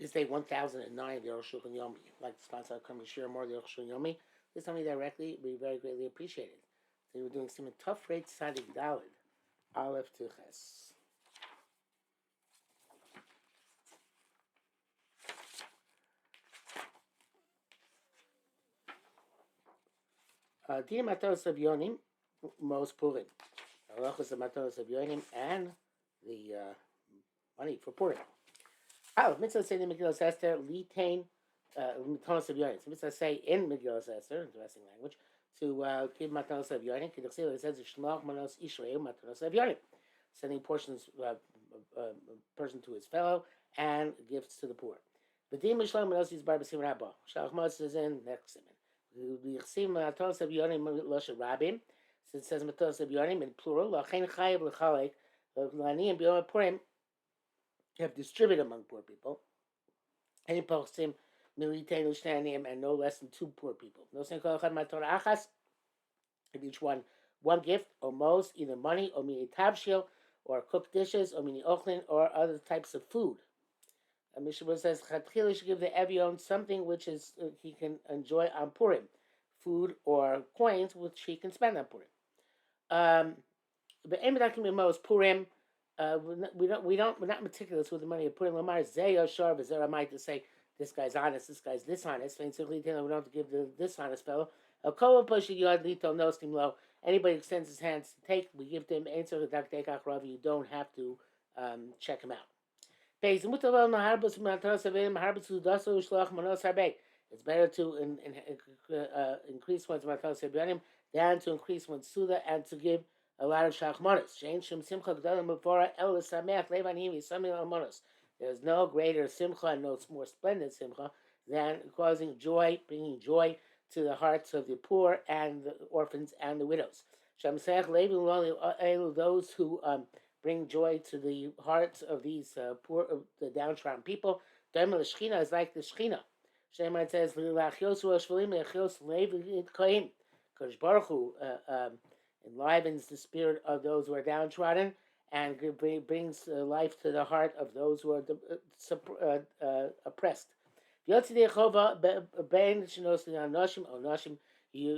This day 1009 of the Arukh HaShulchan Yomi. If you'd like to sponsor coming share more of the Arukh HaShulchan Yomi, please tell me directly. It would be very greatly appreciated. So we're doing some tough rate Sadik Dalid. Aleph to Ches. Dia Matos of Yonim, most Purim. Halachas of Matos of Yonim, and the money for Purim. Mitzvah say in Megillah Esther, litain Matos of Yonim. So Mitzvah say in Megillah Esther, interesting language, to give Matos of Yonim. It says, Shlach Manos Israel Matos of Yonim. Sending portions, person to his fellow, and gifts to the poor. But Dim Mishlam Manos is Barbasim Rabba. Shalach Matos is in next simon. So it says Matos of Yonim in plural. Lachein Chayav L'Chalek L'Ani and B'Yom Purim have distributed among poor people. Any postim Militain L'Shnanim and no less than 2 poor people. No sen Kol Echad Matorah Achas. Give each one gift or most, either money or mini tabshil or cooked dishes or mini ochlin or other types of food. Mishnah says Chatchila should give the Evion something which is he can enjoy on Purim, food or coins which he can spend on Purim. But most Purim, we're not meticulous with the money of Purim. Lamar Zeyo Shar V'Zeramai to say this guy's honest, this guy's dishonest. We don't have to give the dishonest fellow. Anybody extends his hands to take, we give to him. You don't have to check him out. It's better to increase one's matos sabyanim than to increase one's suda and to give a lot of shachmanos. There's no greater simcha and no more splendid simcha than causing joy, bringing joy to the hearts of the poor and the orphans and the widows. Those who bring joy to the hearts of these poor, the downtrodden people. The Shechina is like the Shechina. Shemar says, Kodesh Baruch Hu enlivens the spirit of those who are downtrodden and brings life to the heart of those who are oppressed. You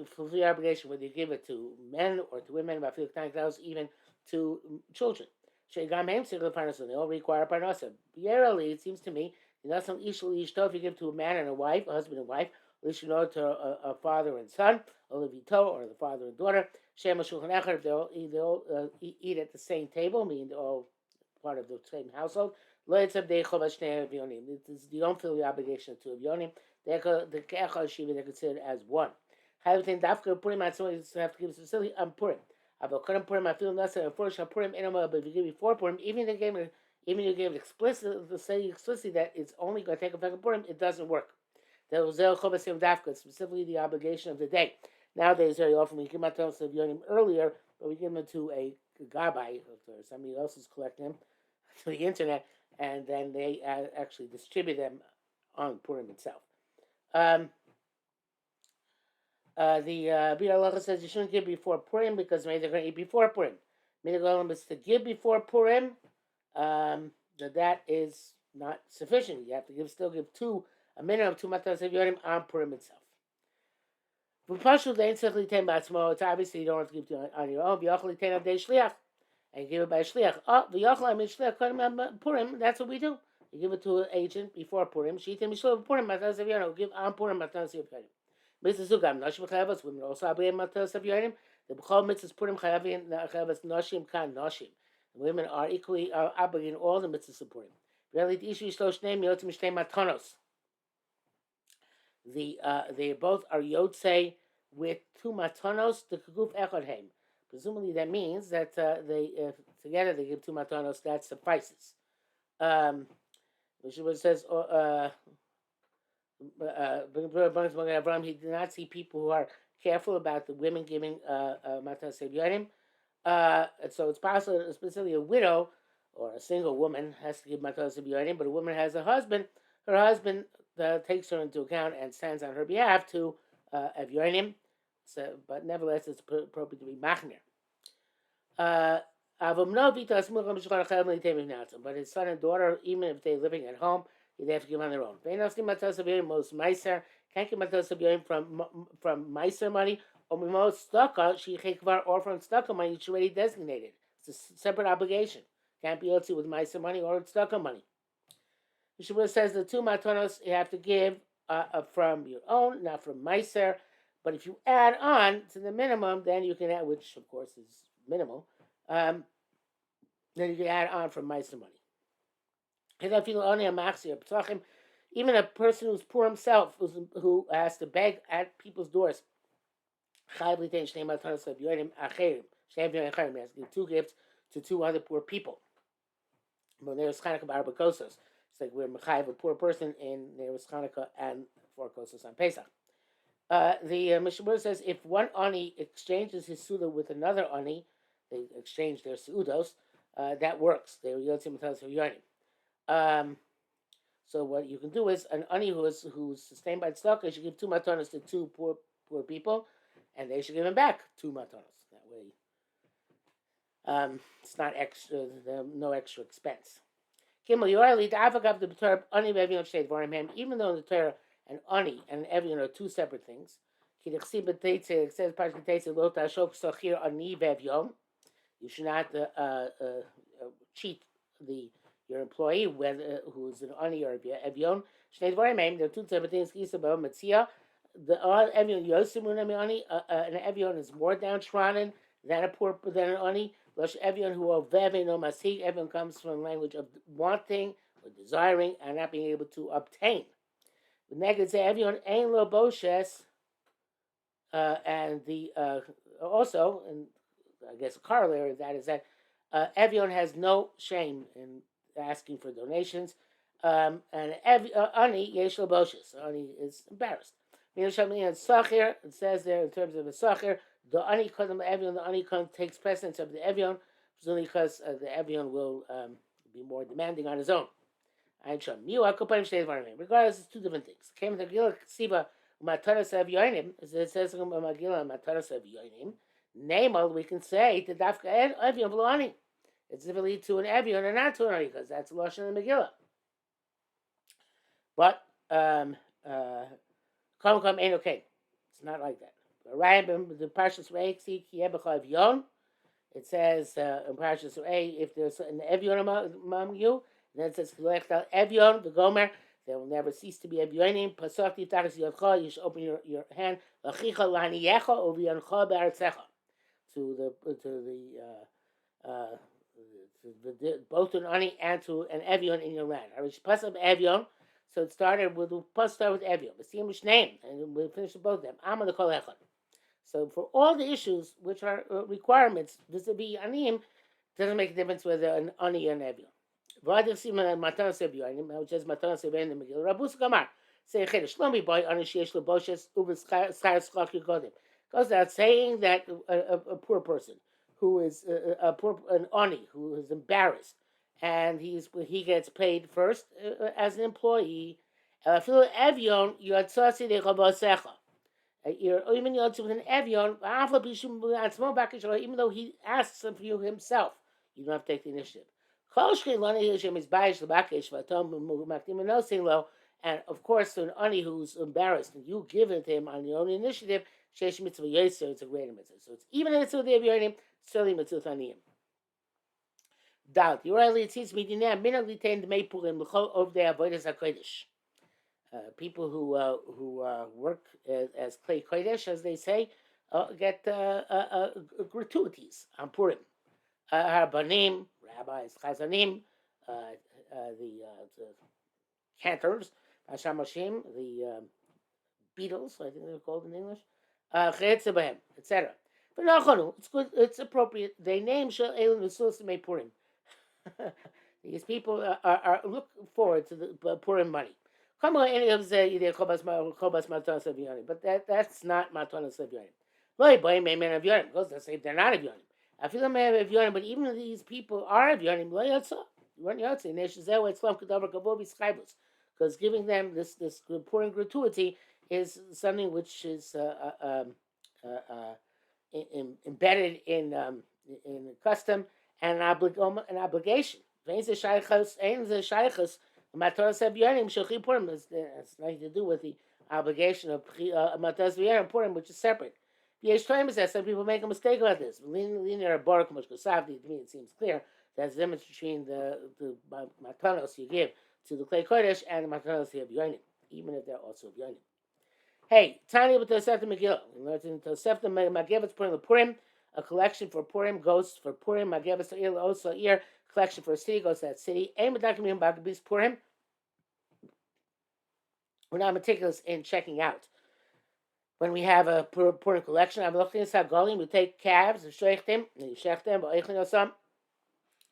fulfill your obligation whether you give it to men or to women, even to children. They all require parnasa. Yerally, it seems to me, if you give to a man and a wife, a husband and wife, to a father and son, or the father and daughter, if they all eat at the same table, meaning they're all part of the same household, you don't feel the obligation to Avyonim. They're considered as one. You have to give specifically on Purim. But if you give before Purim, even if you gave it explicitly that it's only going to take effect on Purim, it doesn't work. Specifically the obligation of the day. Nowadays, very often we give matos of Yonim earlier, but we give them to a gabbai, or somebody else is collecting them to the internet, and then they actually distribute them on Purim itself. The Bir Allah says you shouldn't give before Purim because maybe they're going to eat before Purim. Minig is to give before Purim, that is not sufficient. You have to still give a minimum of 2 matas of Yorim on Purim itself. It's obviously you don't have to give it on your own. And give it by a shliach. Purim, that's what we do. You give it to an agent before Purim. Give on Purim matas of Yorim. Mitzvah Zugam, Nashim Chayavas, women also obligate matos of Yorim. The B'chol mitzvahs Purim Chayavas Nashim Kan Nashim. Women are equally obligated in all the mitzvahs of Purim. Really, the issue is Shlosh Neim Yotzim Shtei Matanos. They both are Yotzei with 2 matanos, the Kuguf Echad Heim. Presumably that means that together they give 2 matanos, that suffices. Which says, he did not see people who are careful about the women giving matas yorim. So it's possible, especially a widow or a single woman has to give matas yorim, but a woman has a husband. Her husband takes her into account and stands on her behalf to avyonim. So, but nevertheless, it's appropriate to be machner. But his son and daughter, even if they're living at home, They have to give on their own. Most meiser can't give matos of from meiser money. Or most staka she or from staka money it's already designated. It's a separate obligation. Can't be yotzi with meiser money or staka money. Mishabur says the two matanos you have to give from your own, not from meiser. But if you add on to the minimum, then you can add, which of course is minimal. Then you can add on from meiser money. Even a person who's poor himself, who has to beg at people's doors, he has to give two gifts to two other poor people. When there's Chanukah Barba Kosos, it's like we're Mechayev, a poor person, and there was Chanukah and 4 Kosos on Pesach. The Mishabur says if one Ani exchanges his Suda with another Ani, they exchange their Seudos, that works. They Yotzim Yonim. So what you can do is an ani who's sustained by tzedakah should give 2 matanos to 2 poor people, and they should give him back 2 matanos. That way, it's not extra. No extra expense. Even though in the Torah an ani and an evion are 2 separate things. It says you should not cheat your employee, whether who's an ani or evion. There are 2 separate things. The evion an evion is more downtrodden than an ani. Evion who evion comes from the language of wanting or desiring and not being able to obtain. The negative evion ain lo boshes, and the also, and I guess a corollary of that is that evion has no shame in asking for donations, and ani yesh lo boshes. Ani is embarrassed. It says there in terms of a sachir, the ani kodem evion, the ani takes precedence of the evion, presumably because the evion will be more demanding on his own. Regardless, it's 2 different things. Came to Gila Siba Mataras of Yoinim, as it says in Magila Mataras of Yoinim. Name we can say to Dafka Evion V'Ani. It's differently to an Evion and not to an Ani, because that's Lashon in Megillah. But Kom ain't okay. It's not like that. The Parshas Re'eh Ksi Ki Yebecha Evion. It says in Parshas Re'eh, if there's an Evion among you, then it says Evion the Gomer. There will never cease to be Evionim. Pasach Tiftaris Yodcha. You should open your hand. Lachicha Laniyecha Uviyancha Be'aretzecha. To the both an ani and to an evion in your land. Harish pasab evion. So it started with evion. But see which name, and we'll finish with both of them. Amma the kol echad. So for all the issues which are requirements vis-a-vis anim, doesn't make a difference whether an ani or an evion. V'adim siman matanas evionim, which is matanas evionim in the Megillah. Rabus Gamar say chedesh shlomi boy ani sheyesh leboshes uv schar schach yigodim. Goes out saying that a poor person who is an ani who is embarrassed and he gets paid first as an employee. You're even with an evion, even though he asks of you himself, you don't have to take the initiative. And of course, to an ani who's embarrassed and you give it to him on your own initiative, it's a greater mitzvah. So it's even a mitzvah of the Evionim, certainly mitzvah aniyim. Doubt. It seems to me minagli tend meipurim l'chol of the avodas hakodesh. People who work as klei kodesh, as they say, get gratuities on Purim. Harbanim, rabbis, chazanim, the cantors, hashamashim, the beetles, I think they're called in English. Etc. It's good. It's appropriate. They name Shel Elul Nesusim Purim. These people are look forward to the Purim money. Come on, any of the Chobas Matanas Evionim, but that's not Matanas Evionim. Loi boy may men Evionim. Goes to say they're not Evionim. I feel they have Evionim, but even if these people are Evionim, Loi Yotza. You weren't Yotza. Neshazew Etzlam Kedavar Kavovi Schaiblus, because giving them this Purim gratuity is something which is embedded in custom and an obligation. Mataras Ebyonim Shulchi Purim has nothing to do with the obligation of Mataras Ebyonim Purim, which is separate. Yesh Toim says some people make a mistake about this. Linear Baruch Mashkosavdi, to me it seems clear that's the difference between the Matanos you give to the Klei Kodesh and the Matanos Ebyonim, even if they're also Ebyonim. Hey, Tanya with Tosefta Megillah. We learned in Tosefta Magevetz Purim Purim, a collection for Purim, goes for Purim, Magevetz Ir, also Ir, collection for a city, goes to that city. Aim B'Dakim Bagabis Purim. We're not meticulous in checking out. When we have a Purim collection, I'm looking at Golim, we take calves, and shecht them, you shecht them, but I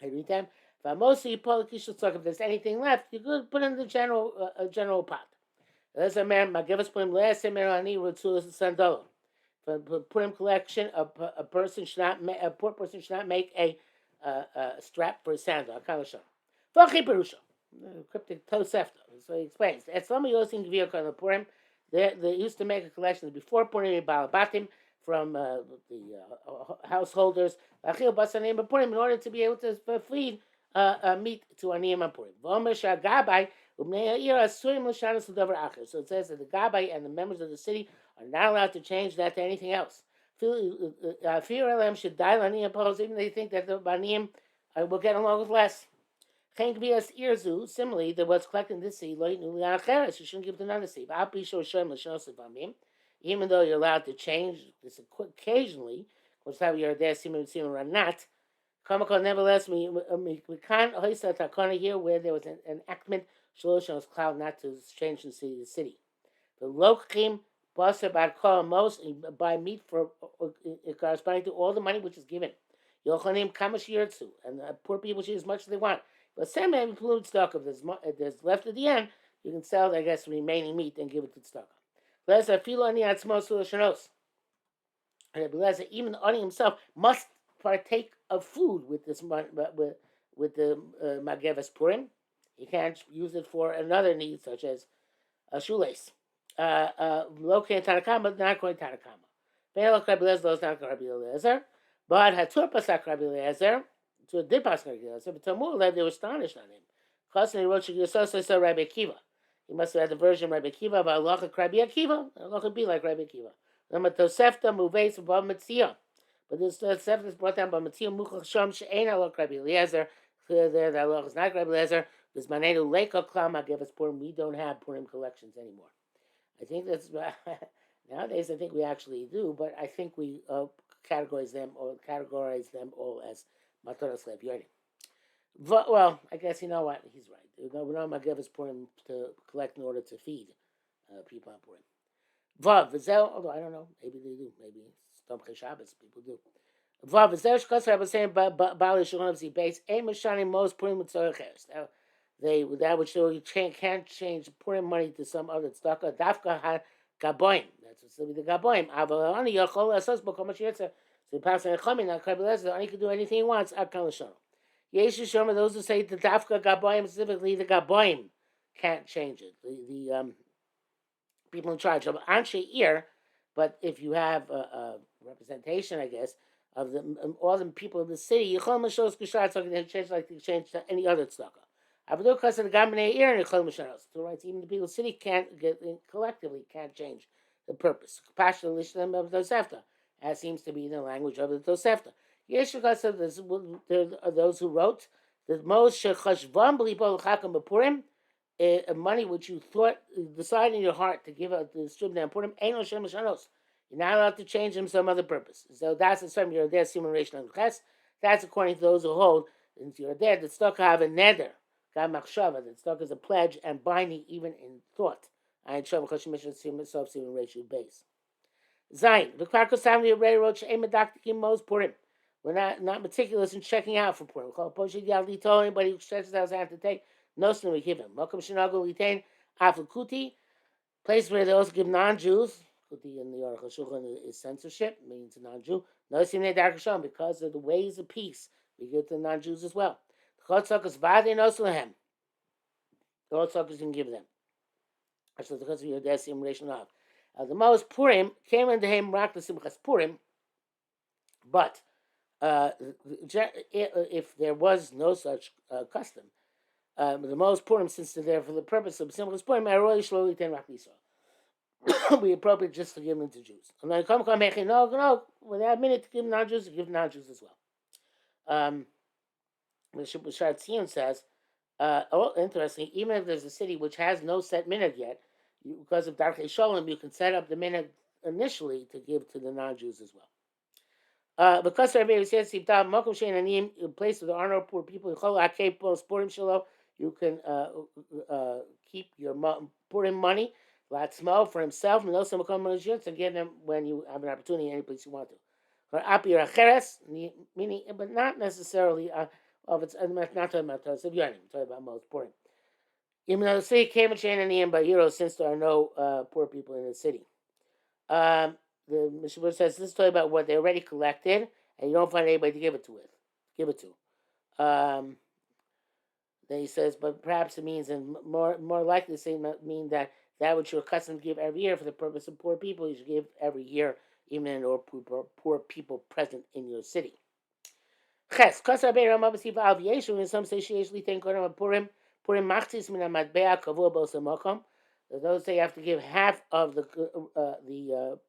read them. But mostly, if there's anything left, you could put in the general pot. There's a man, Magivas Purim, last year, Merani, Rutsulas, and Sandolo. For Purim collection, a poor person should not make a strap for a sandal. Akalasha. Vachi Perusha. Cryptic Tosefta. So he explains. At some of those in Gvir Purim, they used to make a collection before Purim Balabatim from the householders. Achil Basanim Purim in order to be able to feed meat to Aniyam Purim. Vomer Shagabai. So it says that the Gabbai and the members of the city are not allowed to change that to anything else. Should die even they think that the Banim will get along with less. Similarly, there was collected in this city, you shouldn't give it to another city. Even though you're allowed to change this occasionally, which is how you're there, or not. Nevertheless, we can't hoist a takana here where there was an enactment Shloshon's cloud not to change the city. The Lokrim Basar Bar most buy meat for corresponding to all the money which is given. Yochanim Kamash Yirtzu, and the poor people should as much as they want. But same man includes stock if there's left at the end, you can sell, I guess, remaining meat and give it to stock. Let's feel on the Atzmos Shloshos. And even Ani himself must partake of food with this with the Mageves Purim. You can't use it for another need, such as a shoelace. Located Tanakama, but not going Tanakama. Ve'elo Rabbi Eliezer is not Rabbi Eliezer. But Hatur Pasak Rabbi Eliezer, to a Dipas Rabbi Eliezer, but Talmud led, they were astonished on him. Because he wrote Shigiosos Rabbi Akiva. He must have had the version of Rabbi Akiva of Allah Rabbi Akiva. Allah would be like Rabbi Akiva. Tosefta Muveis above Mitzvah. But this Tosefta is brought down by Mitzvah Muchach Shom She'ein Allah Rabbi Eliezer. Clear there that Allah is not Rabbi Eliezer. This Manenu Leiko Klama gave us Purim. We don't have Purim collections anymore. I think that's nowadays. I think we actually do, but I think we categorize them all as Matoras Lev. Well, I guess you know what, he's right. We don't give us Purim to collect in order to feed people on Purim. Vav v'zel, although I don't know, maybe they do. Maybe Tomchei Shabbos people do. Vav v'zel shkosar I was saying Bali Shulchan Z base. Ein Mishani most Purim mitzvahs. That would show you can't change Purim money to some other tzedakah. Dafka ha gaboim. That's what's to be the gaboim. Aval ani yachol asas b'kol ma sheyetzer. So the pastor chamin not Rabbi Eliezer. Ani can do anything he wants. Akal l'shon. Yeshu Shoma. Those who say the dafka gaboim, specifically the gaboim, can't change it. The people in charge of anshe ir. But if you have a representation, I guess, of all the people of the city, yichol mashos kushat, so they change like they change to any other tzedakah. So right, even the people of the city collectively can't change the purpose. As seems to be the language of the Tosefta. There are those who wrote that most money which you thought decide in your heart to give out to distribute them Purim, you're not allowed to change them some other purpose. So that's the same you're there, that's according to those who hold that you're there, the stock have a neder. That stock is a pledge and binding even in thought. I show because self even ratio base. Zain, the Krakos family already wrote She'emadaktikim most Purim. We're not meticulous in checking out for Purim. Call Poshid Yaldi told anybody who stretches out his hand to take, no sin we give him. Welcome Shinago Litain, Aflakuti, place where they also give non-Jews. Kuti in the Arukh HaShulchan is censorship, means a non-Jew. No sin they darkashon because of the ways of peace. We give to the non-Jews as well. Chotzakas vade noslehem. The Chotzakas can give them. Actually, because of your desim relation of. The most Purim came into him rak the simchas Purim, but if there was no such custom, The most Purim, since they're there for the purpose of Simchas Purim, we appropriate just to give them to Jews. And then come, no, without a minute to give non-Jews, give non-Jews as well. The Shar Tzion says, interesting, even if there's a city which has no set minhag yet, because of Darkei Sholem, you can set up the minhag initially to give to the non-Jews as well. Because Rabbi says, a place where there are no poor people, you can keep your Purim money, Latzmo, for himself, and also and give them when you have an opportunity any place you want to. Meaning, but not necessarily of its not talking about Tzivyanim, talking about most Purim. Even though the city came and by heroes, since there are no poor people in the city. The Mishnah says this is talking about what they already collected, and you don't find anybody to give it to. Then he says, but perhaps it means, and more likely to say mean that which you're accustomed to give every year for the purpose of poor people, you should give every year, even in or poor people present in your city. Ches, kasar bein Rama b'siv al v'yeshu, and some say sheyesh litain kodem Purim machtis min hamatbea kavua b'osa makom. Those say you have to give half of the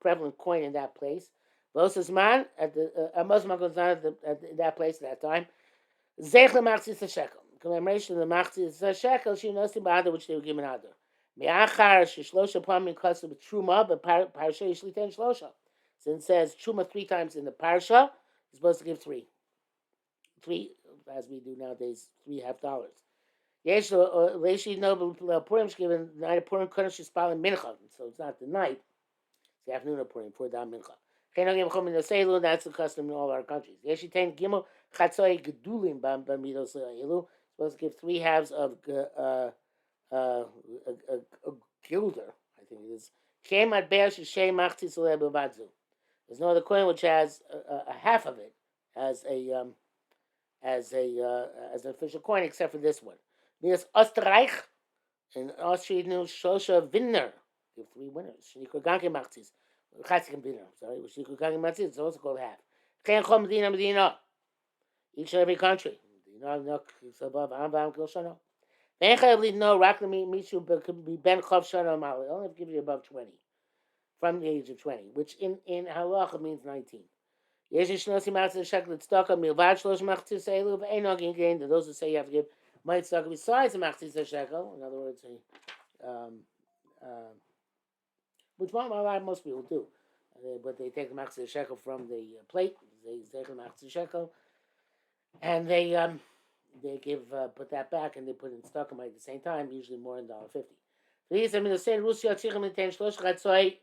prevalent coin in that place. V'osas man at the most makom at that place at that time. Zeich lemachtis a shekel, commemoration of the machtis a shekel. She knows the b'ada which they were given other. Me'achar sheshlosha pamim kasu b'truma b'parsha yesh litain shlosha. Since it says truma 3 times in the parsha, you're supposed to give 3, as we do nowadays, $3.50. Yesh leishi no Purim given night of Purim kodesh shispal in mincha, so it's not the night; it's the afternoon of Purim for da mincha. That's the custom in all our countries. Yesh yitain gimel chatzoi gedulim b'midos elu. Supposed to give 3 halves of a gilder, I think it is. Shem matbea sheshem machtis oleh b'vadzu. There's no other coin which has a half of it as an official coin, except for this one. There's Österreich and Austria, Shosha Winner. You have 3 winners. Gange Machtis. Chatzim Winner, sorry. Gange Machtis, it's also called half. Chen Chom Medina. Each and every country. It's above Amvam Kil Shana. Venchav no Raklami Mishu could be Ben Chov Shana Mali. Only have to give you above 20. From the age of 20, which in halacha means 19. Those who say you have to give money tzedakah besides the machzis shekel, in other words, which most people do, but they take the machzis shekel from the plate. They take the machzis shekel, and they give put that back, and they put in tzedakah money at the same time, usually more than $1.50. These, I mean, the same Russia tzichem l'tein shlosh chatzoi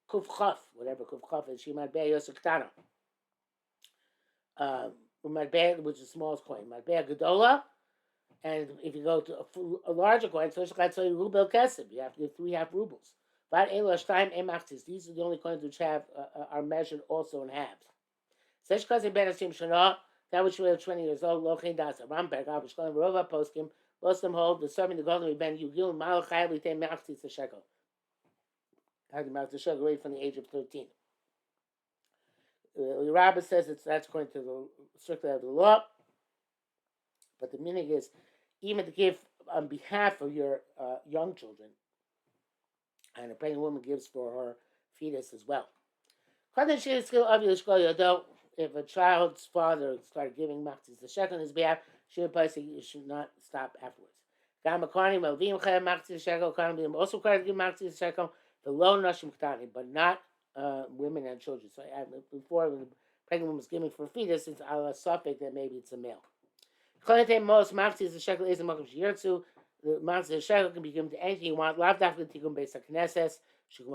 kuf chaf, whatever kuf chaf is. She might bear yosef ktana. Which is the smallest coin. Matbea Gedola, and if you go to a larger coin, so rubel kesef, you have to give 3 half rubles. But these are the only coins which have are measured also in halves. That which we have 20 years old, Lochein Dasa, Ramberg, Avishkolim, Rova Poskim, most of them hold the serving the golden ben Yugil, Malachai, Litain Machtis the shekel. Had the Machtis shekel right from the age of 13. The rabbi says that's according to the strictly of the law, but the meaning is even to give on behalf of your young children, and a pregnant woman gives for her fetus as well. If a child's father started giving machzis the shekel on his behalf, should not stop afterwards. Also required to give machzis the shekel the low nashim ktani, but not women and children. So before when the pregnant woman was giving for a fetus, it's a suffix that maybe it's a male. Most machzis the shekel is a makom sheyirtzu. The machzis the shekel can be given to anything you want. Lav dafka tikkun beis hakneses. It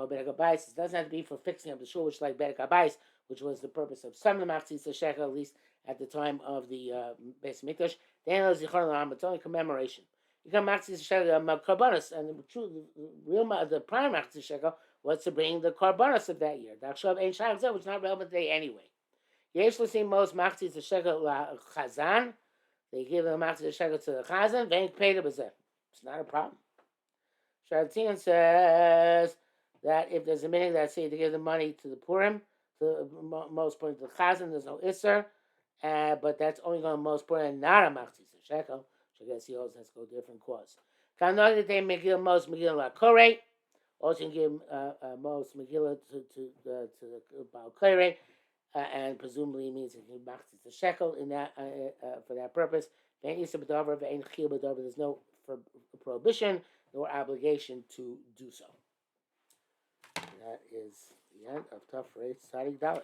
doesn't have to be for fixing up the shul, which is like Bedek HaBais, which was the purpose of some of the machzis the shekel, at least at the time of the Beis Mikdash. Then there's it's only commemoration. You can machzis the shekel karbanos, and the prime machzis the shekel was to bring the karbanos of that year. Which is not relevant today anyway. Yesh l'sim most machzis the shekel la chazan. They give the machzis the shekel to the chazan. Vein peda b'zeh. It's not a problem. Sharatian says that if there's a meaning that say to give the money to the Purim, to the most important to the Chazan, there's no Isser, but that's only going to most important, not a Machzis shekel. I guess he also has to go different cause. Kanag they Megillah most Megillah Korei. Also, you can give most Megillah to the Baal Korei, and presumably means that he machzis the shekel in that for that purpose. There's no prohibition nor obligation to do so. That is the end of Tough Race Sadiq Dalit.